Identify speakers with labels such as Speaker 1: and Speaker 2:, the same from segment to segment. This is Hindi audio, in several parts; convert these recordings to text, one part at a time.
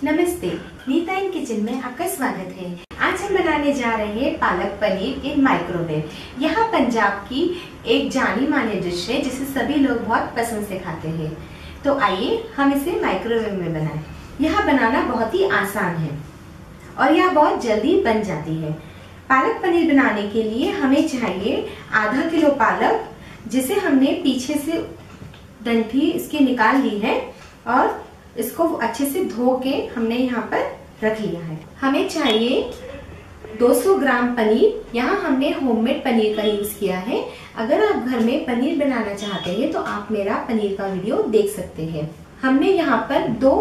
Speaker 1: नमस्ते, नीताइन किचन में आपका स्वागत है। आज हम बनाने जा रहे हैं पालक पनीर इन माइक्रोवेव। यह पंजाब की एक जानी मानी डिश है जिसे सभी लोग बहुत पसंद से खाते हैं। तो आइए हम इसे माइक्रोवेव में बनाएं। यह बनाना बहुत ही आसान है और यह बहुत जल्दी बन जाती है। पालक पनीर बनाने के लिए हमें चाहिए आधा किलो पालक, जिसे हमने पीछे से डंठी इसकी निकाल ली है और इसको अच्छे से धो के हमने यहाँ पर रख लिया है। हमें चाहिए 200 ग्राम पनीर। यहाँ हमने होममेड पनीर का यूज किया है। अगर आप घर में पनीर बनाना चाहते हैं तो आप मेरा पनीर का वीडियो देख सकते हैं। हमने यहाँ पर 2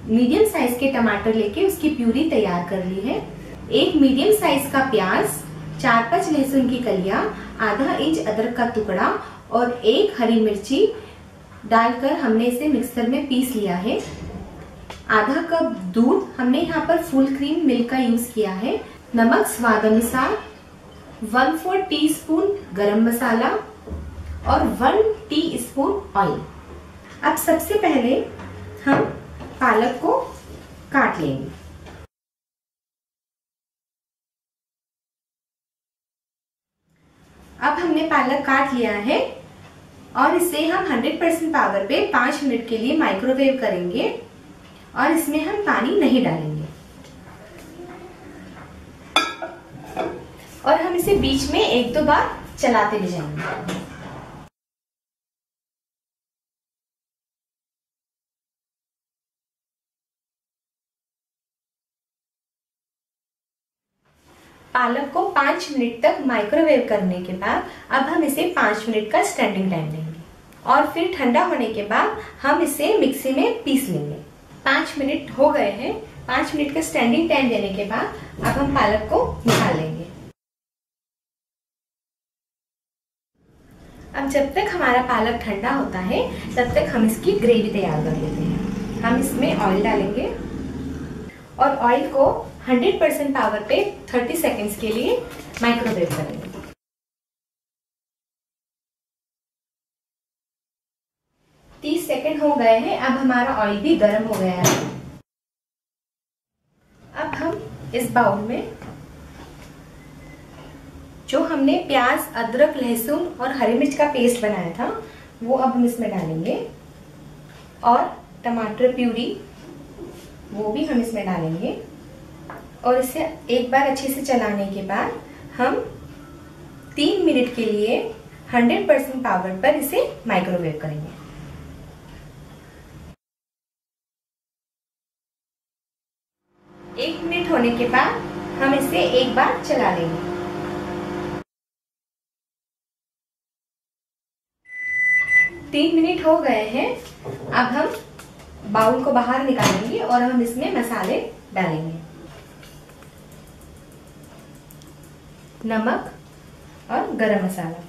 Speaker 1: मीडियम साइज के टमाटर लेके उसकी प्यूरी तैयार कर ली है। 1 मीडियम साइज का प्याज, 4-5 लहसुन की कलियां, आधा इंच अदरक का टुकड़ा और 1 हरी मिर्ची डालकर हमने इसे मिक्सर में पीस लिया है। आधा कप दूध, हमने यहाँ पर फुल क्रीम मिल्क का यूज किया है। नमक स्वाद अनुसार, 1/4 टीस्पून गरम मसाला और 1 टीस्पून ऑयल। अब सबसे पहले हम पालक को काट लेंगे। अब हमने पालक काट लिया है और इसे हम 100% पावर पे 5 मिनट के लिए माइक्रोवेव करेंगे और इसमें हम पानी नहीं डालेंगे। और हम इसे बीच में 1-2 बार चलाते भी जाएंगे। पालक को 5 मिनट तक माइक्रोवेव करने के बाद अब हम इसे 5 मिनट का स्टैंडिंग टाइम देंगे और फिर ठंडा होने के बाद हम इसे मिक्सी में पीस लेंगे। 5 मिनट हो गए हैं। 5 मिनट का स्टैंडिंग टाइम देने के बाद अब हम पालक को निकाल लेंगे। अब जब तक हमारा पालक ठंडा होता है तब तक हम इसकी ग्रेवी तैयार कर लेते हैं। हम इसमें ऑयल डालेंगे और ऑयल को 100% पावर पे 30 सेकेंड्स के लिए माइक्रोवेव करेंगे। - 30 सेकेंड हो गए हैं। अब हमारा ऑयल भी गर्म हो गया है। अब हम इस बाउल में जो हमने प्याज, अदरक, लहसुन और हरी मिर्च का पेस्ट बनाया था वो अब हम इसमें डालेंगे और टमाटर प्यूरी वो भी हम इसमें डालेंगे और इसे एक बार अच्छे से चलाने के बाद हम 3 मिनट के लिए 100% पावर पर इसे माइक्रोवेव करेंगे। 1 मिनट होने के बाद हम इसे एक बार चला लेंगे। 3 मिनट हो गए हैं। अब हम बाउल को बाहर निकालेंगे और हम इसमें मसाले डालेंगे। नमक और गरम मसाला।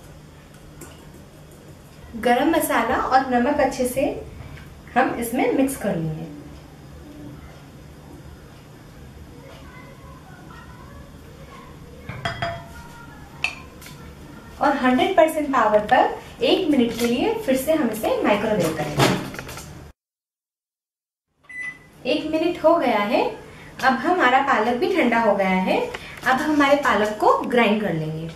Speaker 1: गरम मसाला और नमक अच्छे से हम इसमें मिक्स कर लेंगे। और 100% पावर पर 1 मिनट के लिए फिर से हम इसे माइक्रोवेव करेंगे। 1 मिनट हो गया है। अब हमारा पालक भी ठंडा हो गया है। अब हमारे पालक को ग्राइंड कर लेंगे।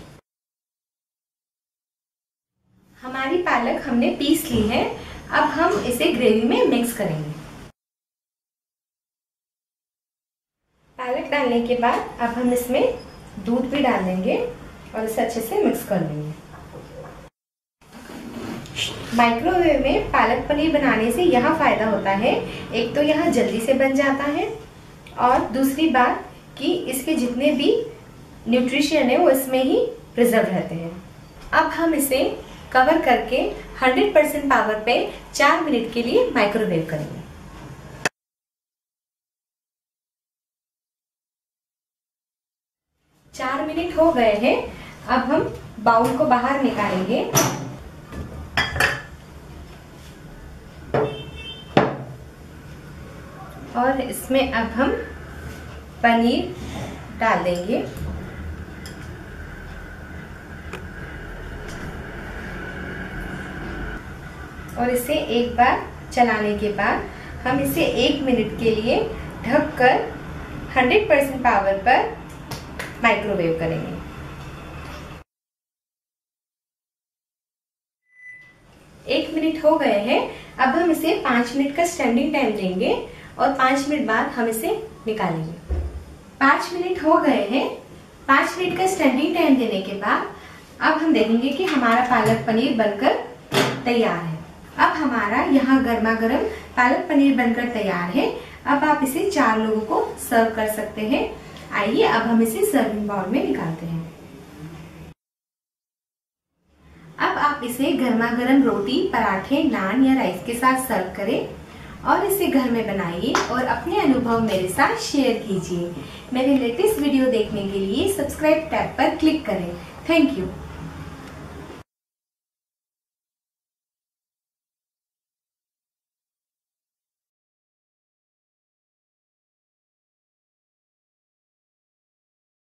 Speaker 1: हमारी पालक हमने पीस ली है। अब हम इसे ग्रेवी में मिक्स करेंगे। पालक डालने के बाद अब हम इसमें दूध भी डाल देंगे और इसे अच्छे से मिक्स कर लेंगे। माइक्रोवेव में पालक पनीर बनाने से यह फायदा होता है, एक तो यह जल्दी से बन जाता है और दूसरी बात कि इसके जितने भी न्यूट्रिशन है वो इसमें ही प्रिजर्व रहते हैं। अब हम इसे कवर करके 100% पावर पे 4 मिनट के लिए माइक्रोवेव करेंगे। 4 मिनट हो गए हैं। अब हम बाउल को बाहर निकालेंगे और इसमें अब हम पनीर डाल देंगे और इसे एक बार चलाने के बाद हम इसे 1 मिनट के लिए ढककर 100% पावर पर माइक्रोवेव करेंगे। एक मिनट हो गए हैं। अब हम इसे 5 मिनट का स्टैंडिंग टाइम देंगे और 5 मिनट बाद हम इसे निकालेंगे। 5 मिनट हो गए हैं। 5 मिनट का स्टैंडिंग टाइम देने के बाद अब हम देखेंगे कि हमारा पालक पनीर बनकर तैयार है। अब हमारा यहाँ गर्मा गर्म पालक पनीर बनकर तैयार है। अब आप इसे 4 लोगों को सर्व कर सकते हैं। आइए अब हम इसे सर्विंग बाउल में निकालते हैं। अब आप इसे गर्मा गर्म रोटी, पराठे, नान या राइस के साथ सर्व करें और इसे घर में बनाइए और अपने अनुभव मेरे साथ शेयर कीजिए। मेरे लेटेस्ट वीडियो देखने के लिए सब्सक्राइब टैब पर क्लिक करें। Thank you.